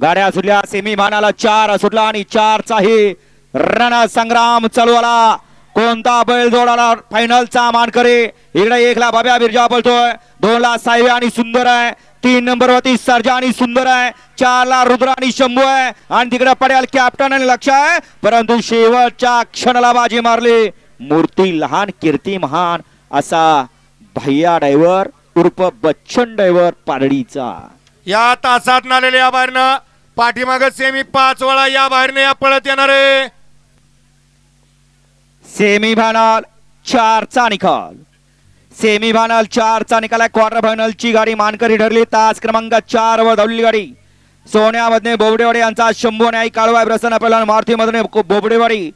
गाड्या सुटल्या semi final 4 सुटला आणि 4चाही रणसंग्राम चालू आला. कोणता बैल जोडाला फायनलचा मानकरी. इकडे 1 ला बाब्या बिरजा पळतोय, 2 ला सायवे आणि सुंदर आहे, 3 नंबर वरती सर्जा आणि सुंदर आहे, 4 ला रुद्र आणि शंभू आहे आणि तिकडे पडेल कॅप्टन आणि लक्ष आहे. परंतु शेवटच्या क्षणाला बाजी मारली मूर्ती लहान कीर्ती महान असा भैया ड्रायव्हर उर्फ बच्चन ड्रायव्हर पारडीचा. या तासात नालेले या बाहेरनं पाठीमाग सेमी 5 वेळा या बाहेरने या पळत येणारे. सेमी फायनल 4चा निकाल. सेमी फायनल 4चा निकाल आहे. क्वार्टर फायनल ची गाडी मानकरी ठरली. तास क्रमांक 4 वर धावलेली गाडी सोन्यामधने बोबडेवाडी यांचा शंभू आणि आई काळवा प्रसन्न पहिला. मारुती मधने बोबडेवाडी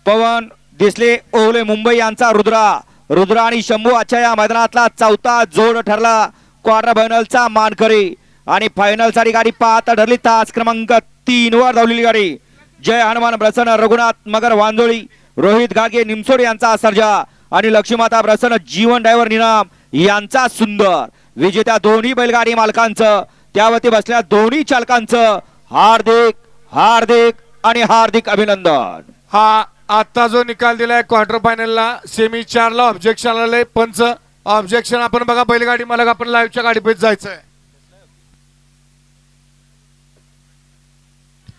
पवन दिसले ओले मुंबई यांचा रुद्रा आणि शंभू आजच्या या मैदानातला चौथा जोड ठरला क्वार्टर फायनलचा मानकरी. आणि फायनल साठी गाडी पाहता ठरली. तास क्रमांक 3 वर धावलेली गाडी जय हनुमान प्रसन्न रघुनाथ मगर वांजोळी रोहित गागे निमसोड यांचा सर्जा आणि लक्ष्मीमाता प्रसन्न जीवन ड्रायव्हर निनाम यांचा सुंदर. विजेत्या दोन्ही बैलगाडी मालकांचं त्यावरती बसलेल्या दोन्ही चालकांचं हार्दिक हार्दिक आणि हार्दिक अभिनंदन. हा आता जो निकाल दिलाय क्वार्टर फायनलला सेमी 4 ला ऑब्जेक्शन आलंय. पंच ऑब्जेक्शन आपण बघा बैलगाडी मालक आपण लाईव्हच्या गाडीपेच जायचंय.